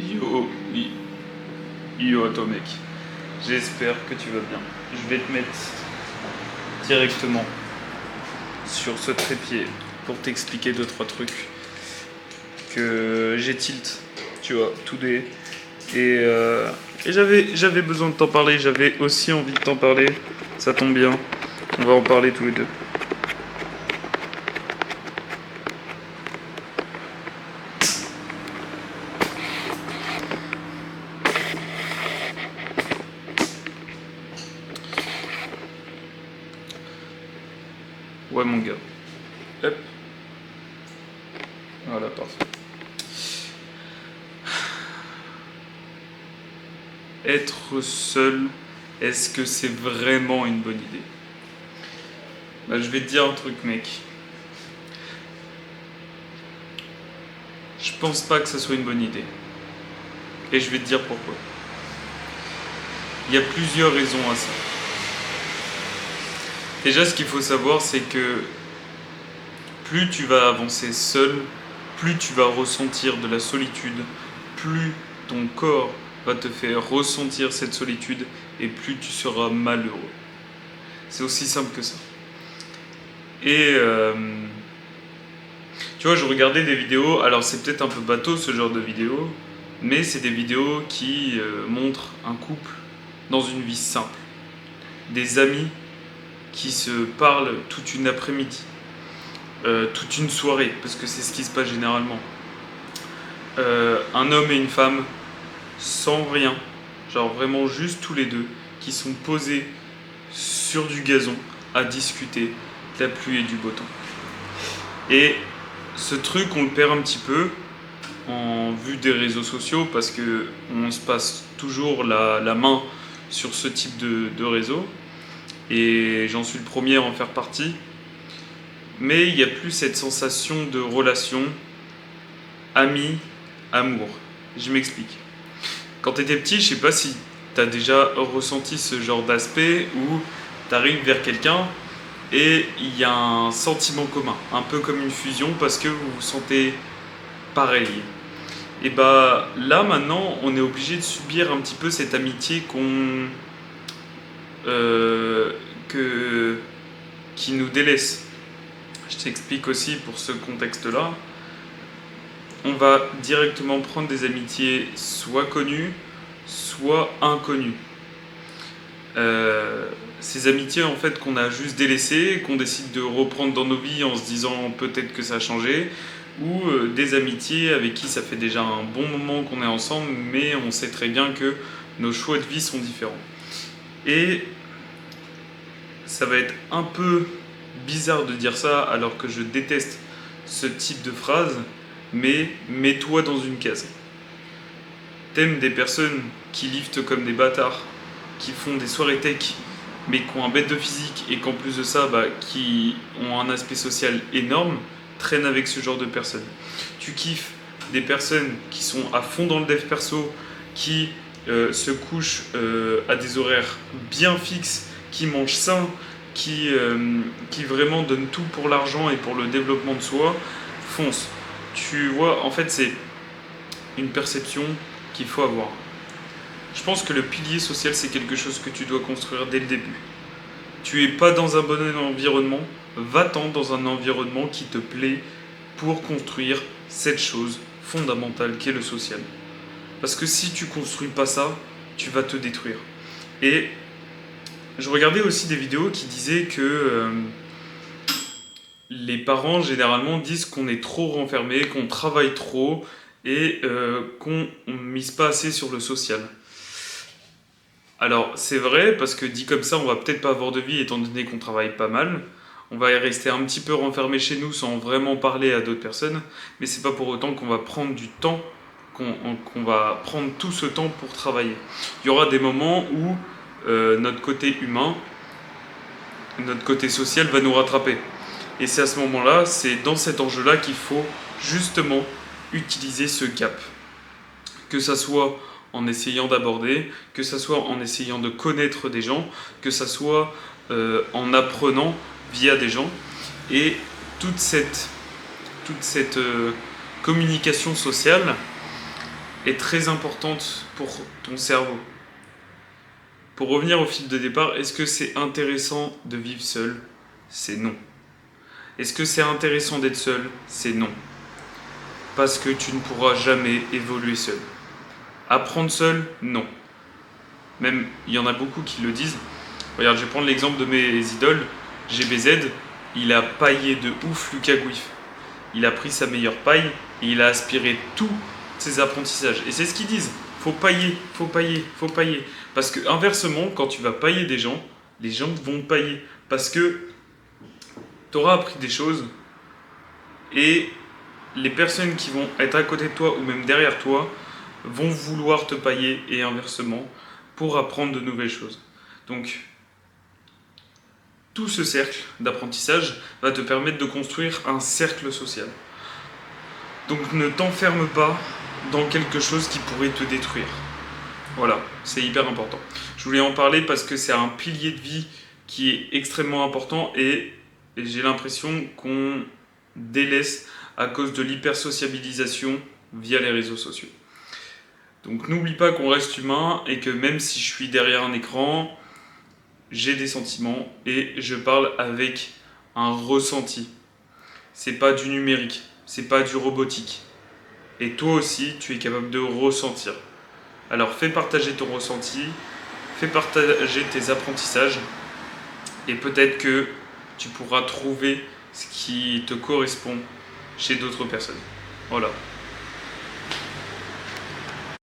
Yo, yo, toi mec, j'espère que tu vas bien. Je vais te mettre directement sur ce trépied pour t'expliquer deux trois trucs que j'ai tilt, tu vois, today. Et j'avais besoin de t'en parler, j'avais aussi envie de t'en parler. Ça tombe bien, on va en parler tous les deux. Ouais mon gars. Hop. Voilà, parfait. Être seul, est-ce que c'est vraiment une bonne idée? Bah, je vais te dire un truc, mec. Je pense pas que ça soit une bonne idée. Et je vais te dire pourquoi. Il y a plusieurs raisons à ça. Déjà, ce qu'il faut savoir, c'est que plus tu vas avancer seul, plus tu vas ressentir de la solitude, plus ton corps va te faire ressentir cette solitude et plus tu seras malheureux. C'est aussi simple que ça. Et tu vois, je regardais des vidéos, alors c'est peut-être un peu bateau ce genre de vidéo, mais c'est des vidéos qui montrent un couple dans une vie simple. Des amis qui se parlent toute une après-midi, toute une soirée, parce que c'est ce qui se passe généralement. Un homme et une femme sans rien, genre vraiment juste tous les deux, qui sont posés sur du gazon à discuter de la pluie et du beau temps. Et ce truc, on le perd un petit peu en vue des réseaux sociaux parce que on se passe toujours la main sur ce type de réseau et j'en suis le premier à en faire partie. Mais il n'y a plus cette sensation de relation ami, amour. Je m'explique. Quand tu étais petit, je sais pas si tu as déjà ressenti ce genre d'aspect où tu arrives vers quelqu'un et il y a un sentiment commun, un peu comme une fusion parce que vous vous sentez pareil. Et bah là maintenant, on est obligé de subir un petit peu cette amitié euh, que, qui nous délaisse. Je t'explique aussi pour ce contexte-là. On va directement prendre des amitiés soit connues, soit inconnues. Ces amitiés en fait qu'on a juste délaissées, qu'on décide de reprendre dans nos vies en se disant peut-être que ça a changé, ou des amitiés avec qui ça fait déjà un bon moment qu'on est ensemble, mais on sait très bien que nos choix de vie sont différents. Et ça va être un peu bizarre de dire ça alors que je déteste ce type de phrase, mais mets-toi dans une case. T'aimes des personnes qui liftent comme des bâtards, qui font des soirées tech, mais qui ont un bête de physique et qu'en plus de ça, qui ont un aspect social énorme, traîne avec ce genre de personnes. Tu kiffes des personnes qui sont à fond dans le dev perso, qui se couchent à des horaires bien fixes, qui mangent sain, qui vraiment donnent tout pour l'argent et pour le développement de soi, fonce. Tu vois, en fait, c'est une perception qu'il faut avoir. Je pense que le pilier social, c'est quelque chose que tu dois construire dès le début. Tu es pas dans un bon environnement, va-t'en dans un environnement qui te plaît pour construire cette chose fondamentale qu'est le social. Parce que si tu construis pas ça, tu vas te détruire. Et je regardais aussi des vidéos qui disaient que les parents généralement disent qu'on est trop renfermé, qu'on travaille trop et qu'on ne mise pas assez sur le social. Alors c'est vrai parce que dit comme ça on va peut-être pas avoir de vie étant donné qu'on travaille pas mal. On va y rester un petit peu renfermé chez nous sans vraiment parler à d'autres personnes, mais c'est pas pour autant qu'on va prendre du temps, qu'on va prendre tout ce temps pour travailler. Il y aura des moments où notre côté humain, notre côté social va nous rattraper. Et c'est à ce moment-là, c'est dans cet enjeu-là qu'il faut justement utiliser ce gap. Que ça soit en essayant d'aborder, que ça soit en essayant de connaître des gens, que ça soit en apprenant via des gens. Et toute cette communication sociale, est très importante pour ton cerveau. Pour revenir au fil de départ, est-ce que c'est intéressant de vivre seul? C'est non. Est-ce que c'est intéressant d'être seul? C'est non. Parce que tu ne pourras jamais évoluer seul. Apprendre seul? Non. Même, il y en a beaucoup qui le disent. Regarde, je vais prendre l'exemple de mes idoles. GBZ, il a paillé de ouf Lucas Gouif. Il a pris sa meilleure paille et il a aspiré tous ses apprentissages. Et c'est ce qu'ils disent. Faut pailler, faut pailler, faut pailler. Parce que inversement, quand tu vas pailler des gens, les gens vont pailler. Parce que tu auras appris des choses et les personnes qui vont être à côté de toi ou même derrière toi vont vouloir te pailler et inversement pour apprendre de nouvelles choses. Donc, tout ce cercle d'apprentissage va te permettre de construire un cercle social. Donc ne t'enferme pas dans quelque chose qui pourrait te détruire. Voilà, c'est hyper important. Je voulais en parler parce que c'est un pilier de vie qui est extrêmement important et j'ai l'impression qu'on délaisse à cause de l'hypersociabilisation via les réseaux sociaux. Donc n'oublie pas qu'on reste humain et que même si je suis derrière un écran, j'ai des sentiments et je parle avec un ressenti. C'est pas du numérique, c'est pas du robotique. Et toi aussi, tu es capable de ressentir. Alors fais partager ton ressenti, fais partager tes apprentissages et peut-être que tu pourras trouver ce qui te correspond chez d'autres personnes. Voilà.